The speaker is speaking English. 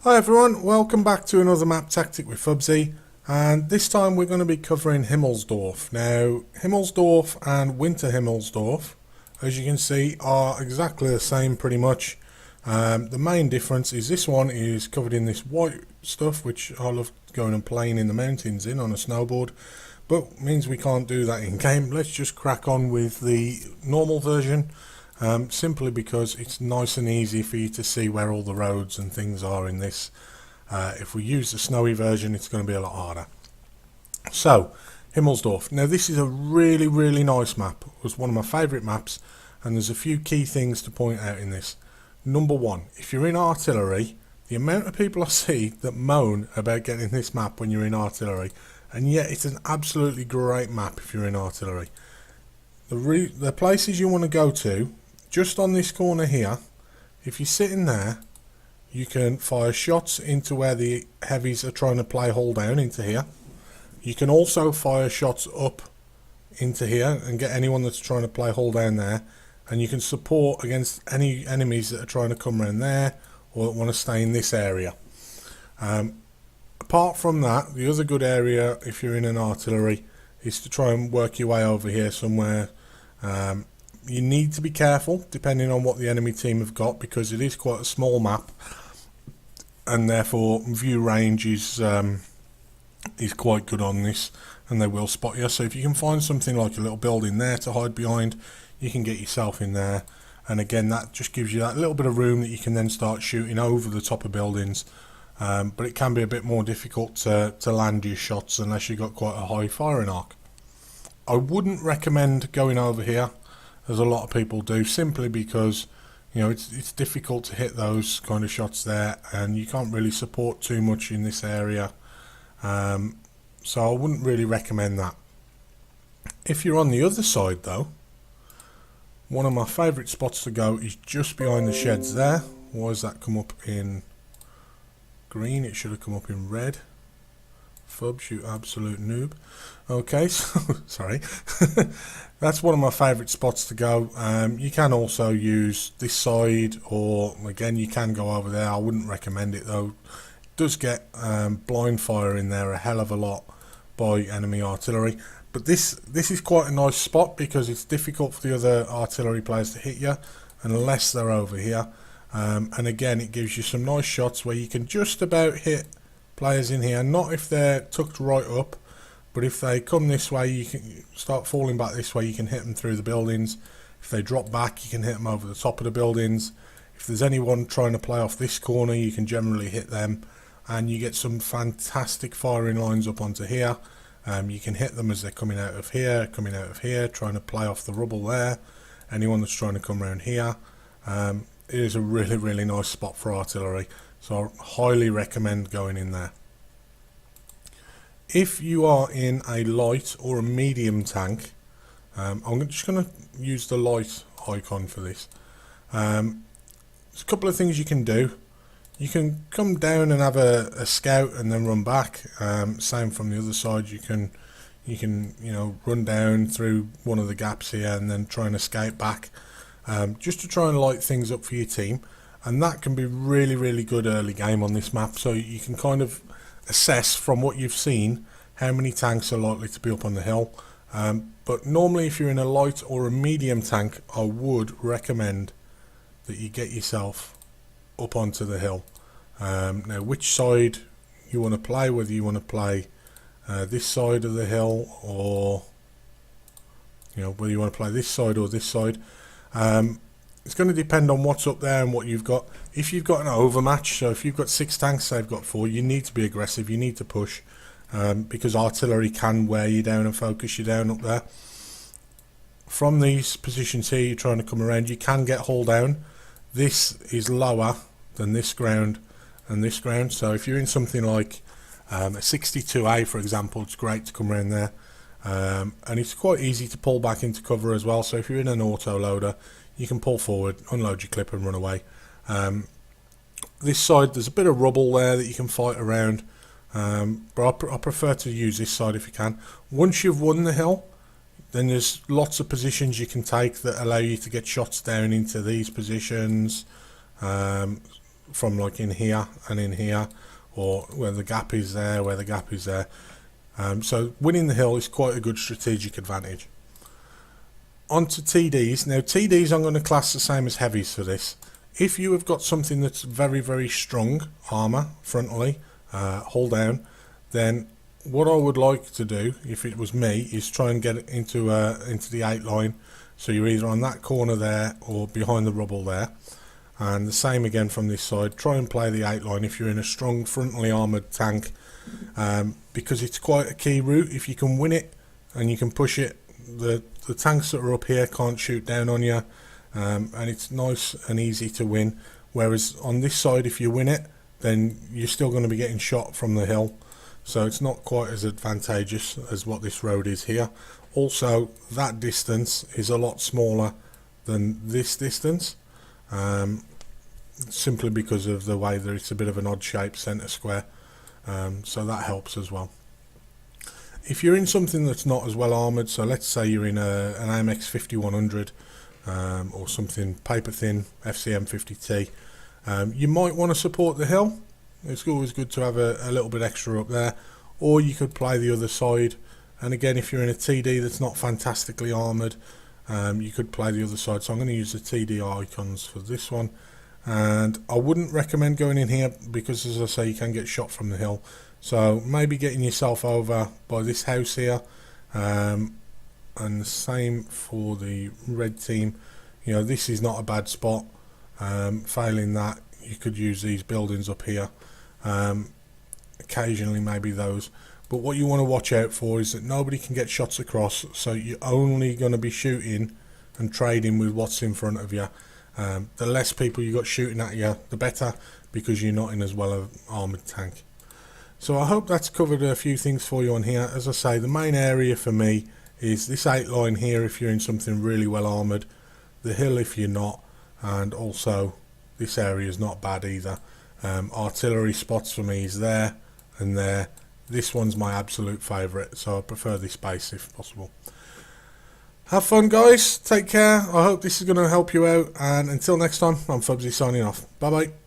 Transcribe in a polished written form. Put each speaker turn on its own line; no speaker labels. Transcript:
Hi everyone, welcome back to another map tactic with Fubzy, and this time we're going to be covering Himmelsdorf. Now, Himmelsdorf and Winter Himmelsdorf, as you can see, are exactly the same pretty much. The main difference is this one is covered in this white stuff, which I love going and playing in the mountains in on a snowboard, but means we can't do that in game. Let's just crack on with the normal version. Simply because it's nice and easy for you to see where all the roads and things are in this. If we use the snowy version, it's going to be a lot harder. So, Himmelsdorf. Now this is a really nice map. It was one of my favourite maps, and there's a few key things to point out in this. Number one, if you're in artillery, the amount of people I see that moan about getting this map when you're in artillery, and yet it's an absolutely great map if you're in artillery. The places you want to go to, just on this corner here, if you're sitting there, you can fire shots into where the heavies are trying to play hull down into here. You can also fire shots up into here and get anyone that's trying to play hull down there, and you can support against any enemies that are trying to come around there or that want to stay in this area. Apart from that, the other good area if you're in an artillery is to try and work your way over here somewhere. You need to be careful depending on what the enemy team have got, because it is quite a small map and therefore view range is quite good on this, and they will spot you. So if you can find something like a little building there to hide behind, you can get yourself in there, and again that just gives you that little bit of room that you can then start shooting over the top of buildings. But it can be a bit more difficult to land your shots unless you've got quite a high firing arc. I wouldn't recommend going over here, as a lot of people do, simply because it's difficult to hit those kind of shots there, and you can't really support too much in this area. So I wouldn't really recommend that. If you're on the other side though, one of my favourite spots to go is just behind the sheds there. Why does that come up in green? It should have come up in red. Fubs, you absolute noob. Okay, so sorry. That's one of my favourite spots to go. You can also use this side, or again you can go over there. I wouldn't recommend it though. It does get blind fire in there a hell of a lot by enemy artillery, but this is quite a nice spot because it's difficult for the other artillery players to hit you unless they're over here. And again, it gives you some nice shots where you can just about hit players in here, not if they're tucked right up, but if they come this way, you can start falling back this way, you can hit them through the buildings. If they drop back, you can hit them over the top of the buildings. If there's anyone trying to play off this corner, you can generally hit them, and you get some fantastic firing lines up onto here. You can hit them as they're coming out of here, trying to play off the rubble there. Anyone that's trying to come around here. It is a really nice spot for artillery, so I highly recommend going in there. If you are in a light or a medium tank, I'm just going to use the light icon for this. There's a couple of things you can do. You can come down and have a scout and then run back. Same from the other side. You can run down through one of the gaps here and then try and escape back, just to try and light things up for your team. And that can be really good early game on this map, so you can kind of assess from what you've seen how many tanks are likely to be up on the hill. But normally if you're in a light or a medium tank, I would recommend that you get yourself up onto the hill. Now which side you want to play, whether you want to play this side of the hill, or whether you want to play this side or this side, it's going to depend on what's up there and what you've got. If you've got an overmatch, so if you've got 6 tanks, they've got 4, you need to be aggressive, you need to push, because artillery can wear you down and focus you down up there. From these positions here, you're trying to come around, you can get hull down. This is lower than this ground and this ground, so if you're in something like a 62A for example, it's great to come around there. And it's quite easy to pull back into cover as well, so if you're in an auto loader, you can pull forward, unload your clip and run away. This side, there's a bit of rubble there that you can fight around, but I prefer to use this side if you can. Once you've won the hill, then there's lots of positions you can take that allow you to get shots down into these positions. from like in here and in here, or where the gap is there, where the gap is there. So winning the hill is quite a good strategic advantage. On to TDs. Now TDs I'm going to class the same as heavies for this. If you have got something that's very, very strong armour frontally, hull down, then what I would like to do, if it was me, is try and get it into the 8 line. So you're either on that corner there or behind the rubble there. And the same again from this side. Try and play the 8 line if you're in a strong frontally armoured tank, because it's quite a key route. If you can win it and you can push it, the tanks that are up here can't shoot down on you, and it's nice and easy to win. Whereas on this side, if you win it, then you're still going to be getting shot from the hill, so it's not quite as advantageous as what this road is here. Also, that distance is a lot smaller than this distance, simply because of the way that it's a bit of an odd shaped centre square, so that helps as well. If you're in something that's not as well armoured, so let's say you're in an AMX 5100 or something paper thin FCM 50T, you might want to support the hill. It's always good to have a little bit extra up there, or you could play the other side. And again, if you're in a TD that's not fantastically armoured, you could play the other side. So I'm going to use the TD icons for this one, and I wouldn't recommend going in here because, as I say, you can get shot from the hill. So maybe getting yourself over by this house here, and the same for the red team. You know, this is not a bad spot. Failing that, you could use these buildings up here, occasionally maybe those. But what you want to watch out for is that nobody can get shots across, so you're only going to be shooting and trading with what's in front of you. The less people you got shooting at you, the better, because you're not in as well an armoured tank. So I hope that's covered a few things for you on here. As I say, the main area for me is this 8 line here if you're in something really well armoured, the hill if you're not, and also this area is not bad either. Artillery spots for me is there and there. This one's my absolute favourite, so I prefer this base if possible. Have fun, guys. Take care. I hope this is going to help you out, and until next time, I'm Fubzy signing off. Bye bye.